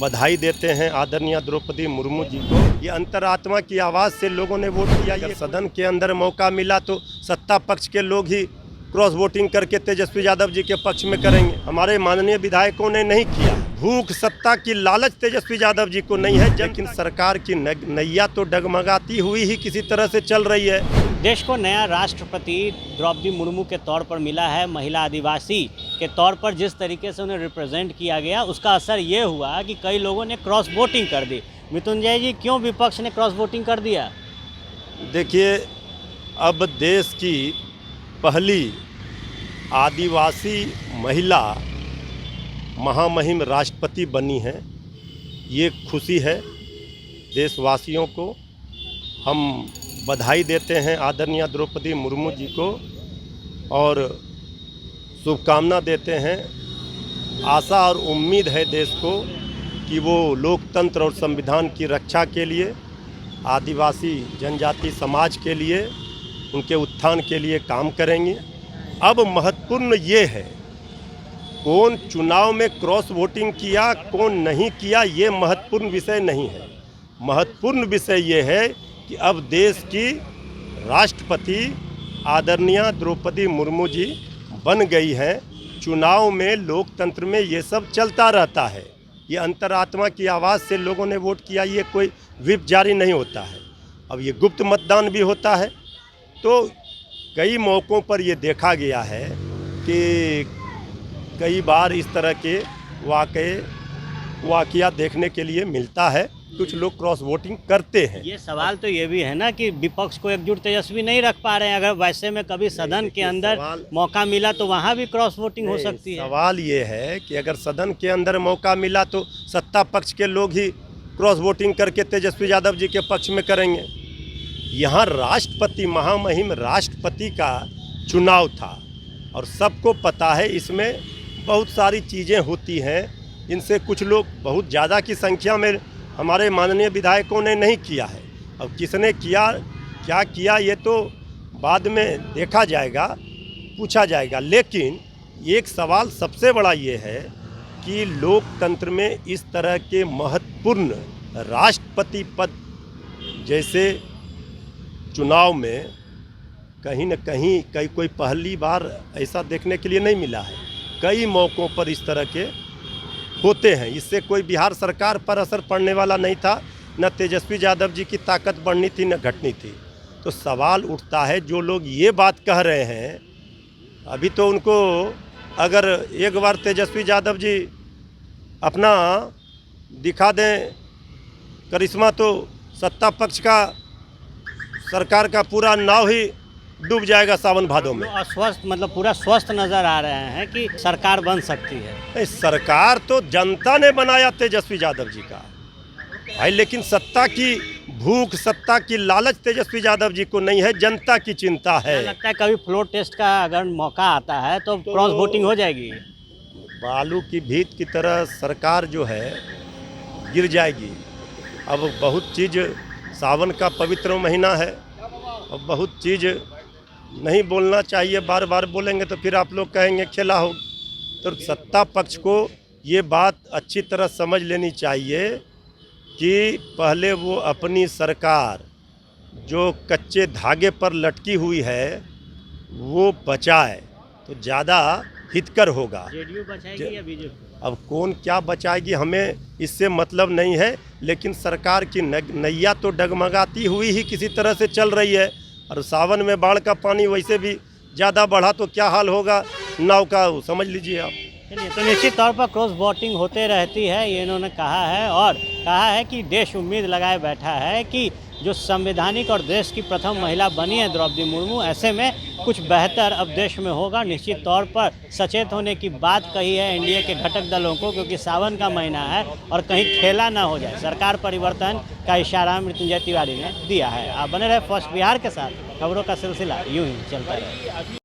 बधाई देते हैं आदरणीय द्रौपदी मुर्मू जी को। ये अंतरात्मा की आवाज़ से लोगों ने वोट किया। ये सदन के अंदर मौका मिला तो सत्ता पक्ष के लोग ही क्रॉस वोटिंग करके तेजस्वी यादव जी के पक्ष में करेंगे। हमारे माननीय विधायकों ने नहीं किया। भूख सत्ता की लालच तेजस्वी यादव जी को नहीं है, लेकिन सरकार की नैया तो डगमगाती हुई ही किसी तरह से चल रही है। देश को नया राष्ट्रपति द्रौपदी मुर्मू के तौर पर मिला है। महिला आदिवासी के तौर पर जिस तरीके से उन्हें रिप्रेजेंट किया गया, उसका असर ये हुआ कि कई लोगों ने क्रॉस वोटिंग कर दी। मृत्युंजय जी, क्यों विपक्ष ने क्रॉस वोटिंग कर दिया? देखिए, अब देश की पहली आदिवासी महिला महामहिम राष्ट्रपति बनी है। ये खुशी है देशवासियों को। हम बधाई देते हैं आदरणीय द्रौपदी मुर्मू जी को और शुभकामना देते हैं। आशा और उम्मीद है देश को कि वो लोकतंत्र और संविधान की रक्षा के लिए, आदिवासी जनजाति समाज के लिए, उनके उत्थान के लिए काम करेंगे। अब महत्वपूर्ण ये है, कौन चुनाव में क्रॉस वोटिंग किया, कौन नहीं किया, ये महत्वपूर्ण विषय नहीं है। महत्वपूर्ण विषय ये है कि अब देश की राष्ट्रपति आदरणीय द्रौपदी मुर्मू जी बन गई हैं। चुनाव में, लोकतंत्र में ये सब चलता रहता है। ये अंतरात्मा की आवाज़ से लोगों ने वोट किया, ये कोई व्हिप जारी नहीं होता है। अब ये गुप्त मतदान भी होता है। तो कई मौक़ों पर ये देखा गया है कि कई बार इस तरह के वाक़या देखने के लिए मिलता है। कुछ लोग क्रॉस वोटिंग करते हैं। ये सवाल तो ये भी है ना कि विपक्ष को एकजुट तेजस्वी नहीं रख पा रहे हैं। अगर वैसे में कभी सदन के अंदर मौका मिला तो वहाँ भी क्रॉस वोटिंग हो सकती है। सवाल ये है कि अगर सदन के अंदर मौका मिला तो सत्ता पक्ष के लोग ही क्रॉस वोटिंग करके तेजस्वी यादव जी के पक्ष में करेंगे। यहाँ राष्ट्रपति, महामहिम राष्ट्रपति का चुनाव था और सबको पता है इसमें बहुत सारी चीज़ें होती हैं। इनसे कुछ लोग, बहुत ज़्यादा की संख्या में हमारे माननीय विधायकों ने नहीं किया है। अब किसने किया, क्या किया, ये तो बाद में देखा जाएगा, पूछा जाएगा। लेकिन एक सवाल सबसे बड़ा ये है कि लोकतंत्र में इस तरह के महत्वपूर्ण राष्ट्रपति पद जैसे चुनाव में कहीं न कहीं कोई पहली बार ऐसा देखने के लिए नहीं मिला है। कई मौक़ों पर इस तरह के होते हैं। इससे कोई बिहार सरकार पर असर पड़ने वाला नहीं था। न तेजस्वी यादव जी की ताकत बढ़नी थी, न घटनी थी। तो सवाल उठता है, जो लोग ये बात कह रहे हैं, अभी तो उनको अगर एक बार तेजस्वी यादव जी अपना दिखा दें करिश्मा तो सत्ता पक्ष का, सरकार का पूरा नाव ही डूब जाएगा सावन भादों में। अस्वस्थ, मतलब पूरा स्वस्थ नजर आ रहे हैं कि सरकार बन सकती है। सरकार तो जनता ने बनाया तेजस्वी यादव जी का भाई, लेकिन सत्ता की भूख, सत्ता की लालच तेजस्वी यादव जी को नहीं है, जनता की चिंता है। लगता है कभी फ्लोर टेस्ट का अगर मौका आता है तो क्रॉस वोटिंग हो जाएगी। बालू की भीत की तरह सरकार जो है गिर जाएगी। अब बहुत चीज़, सावन का पवित्र महीना है, अब बहुत चीज़ नहीं बोलना चाहिए। बार बार बोलेंगे तो फिर आप लोग कहेंगे खेला हो। तो सत्ता पक्ष को ये बात अच्छी तरह समझ लेनी चाहिए कि पहले वो अपनी सरकार जो कच्चे धागे पर लटकी हुई है वो बचाए तो ज़्यादा हितकर होगा। जेडीयू बचाएगी या बीजेपी? अब कौन क्या बचाएगी हमें इससे मतलब नहीं है, लेकिन सरकार की नैया तो डगमगाती हुई ही किसी तरह से चल रही है। और सावन में बाढ़ का पानी वैसे भी ज़्यादा बढ़ा तो क्या हाल होगा नाव का, समझ लीजिए आप। चलिए, तो निश्चित तौर पर क्रॉस वोटिंग होते रहती है, ये इन्होंने कहा है। और कहा है कि देश उम्मीद लगाए बैठा है कि जो संवैधानिक और देश की प्रथम महिला बनी है द्रौपदी मुर्मू, ऐसे में कुछ बेहतर अब देश में होगा। निश्चित तौर पर सचेत होने की बात कही है एनडीए के घटक दलों को, क्योंकि सावन का महीना है और कहीं खेला ना हो जाए। सरकार परिवर्तन का इशारा मृत्युंजय तिवारी ने दिया है। आप बने रहे फर्स्ट बिहार के साथ, खबरों का सिलसिला यूं ही चलता रहे।